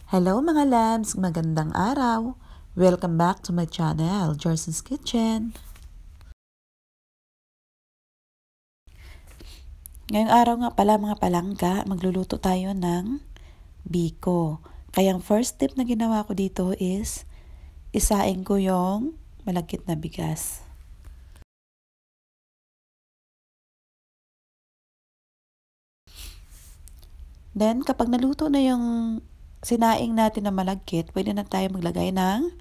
Hello mga labs! Magandang araw! Welcome back to my channel, Jorson's Kitchen. Ngayong araw nga pala mga palangga, magluluto tayo ng biko. Kaya ang first step na ginawa ko dito is isaing ko yung malagkit na bigas. Then kapag naluto na yung sinaing natin na malagkit, pwede na tayo maglagay ng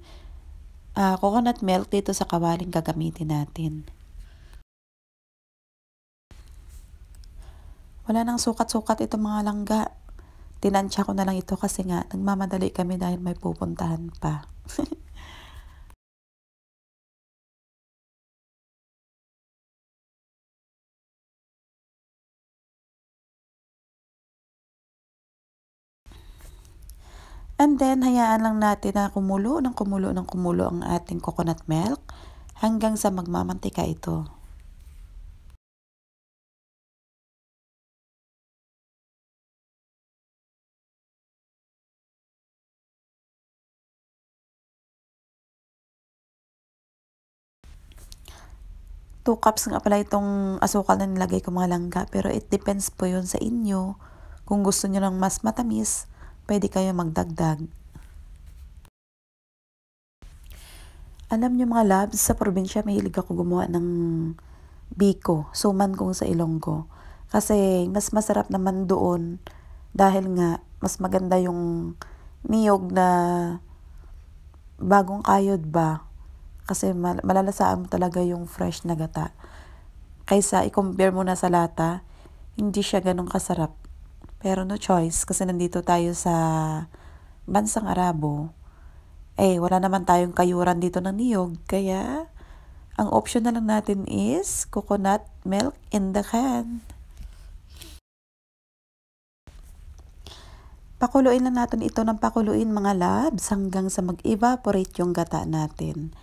coconut milk dito sa kawaling gagamitin natin. Wala nang sukat-sukat itong mga langga. Tinansya ko na lang ito kasi nga nagmamadali kami dahil may pupuntahan pa. And then, hayaan lang natin na kumulo ang ating coconut milk hanggang sa magmamantika ito. Two cups nga pala itong asukal na nilagay ko mga langga, pero it depends po yun sa inyo. Kung gusto nyo ng mas matamis, pwede kayo magdagdag. Alam nyo mga labs, sa probinsya mahilig ako gumawa ng biko, suman kung sa Ilonggo. Kasi mas masarap naman doon dahil nga mas maganda yung niyog na bagong kayod ba. Kasi malalasaan mo talaga yung fresh na gata. Kaysa i-compare mo na sa lata, hindi siya ganun kasarap. Pero no choice kasi nandito tayo sa bansang Arabo. Wala naman tayong kayuran dito ng niyog. Kaya ang option na lang natin is coconut milk in the can. Pakuluin lang natin ito ng pakuluin mga labs hanggang sa mag-evaporate yung gata natin.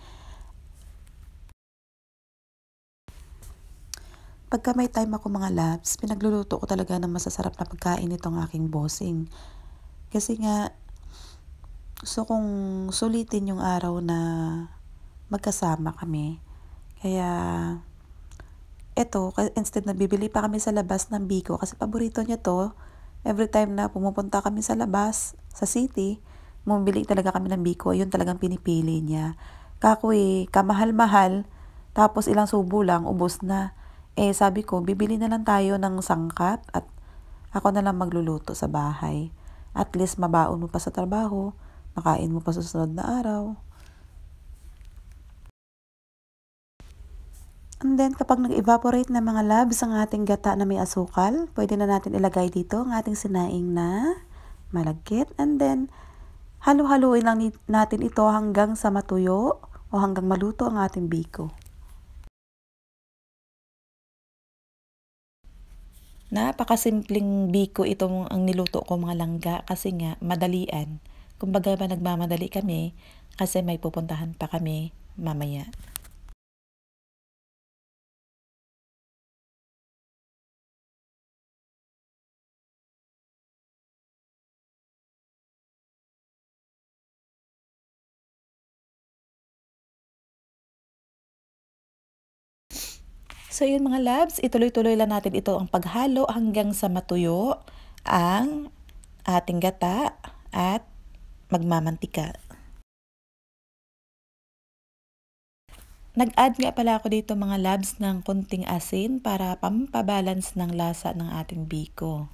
Pagka may time ako mga labs, pinagluluto ko talaga ng masasarap na pagkain itong aking bossing. Kasi nga, gusto kong sulitin yung araw na magkasama kami. Kaya, instead na bibili pa kami sa labas ng biko, kasi paborito niya to, every time na pumupunta kami sa labas, sa city, bumibili talaga kami ng biko, yun talagang pinipili niya. Kamahal-mahal, tapos ilang subo lang, ubos na. Sabi ko, bibili na lang tayo ng sangkap at ako na lang magluluto sa bahay. At least mabaon mo pa sa trabaho, makain mo pa sa susunod na araw. And then, kapag nag-evaporate na mga labs ang ating gata na may asukal, pwede na natin ilagay dito ang ating sinaing na malagkit. And then, halu-haluin lang natin ito hanggang sa matuyo o hanggang maluto ang ating biko. Napakasimpleng biko itong ang niluto ko mga langga kasi nga madalian. Kumbaga ba nagmamadali kami kasi may pupuntahan pa kami mamaya. So yun mga labs, ituloy-tuloy lang natin ito ang paghalo hanggang sa matuyo ang ating gata at magmamantika. Nag-add nga pala ako dito mga labs ng konting asin para pampabalance ng lasa ng ating biko.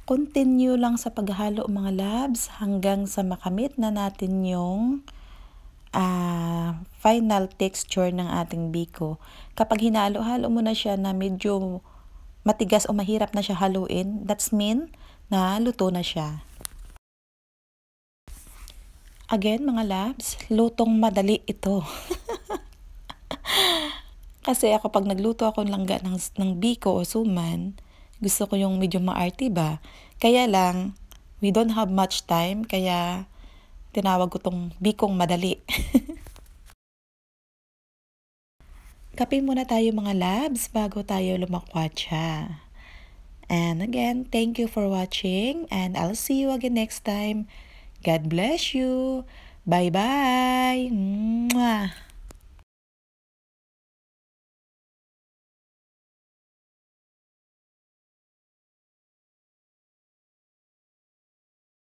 Continue lang sa paghalo mga labs hanggang sa makamit na natin yung final texture ng ating biko. Kapag hinalo-halo mo na siya na medyo matigas o mahirap na siya haluin, that's mean na luto na siya. Again mga labs, lutong madali ito. Kasi ako pag nagluto ako ng langga ng biko o suman, gusto ko yung medyo maarte ba. Kaya lang, we don't have much time, kaya tinawag ko tong bikong madali. Kape muna tayo mga labs bago tayo lumakwatsa. And again, thank you for watching and I'll see you again next time. God bless you. Bye-bye. Mwah.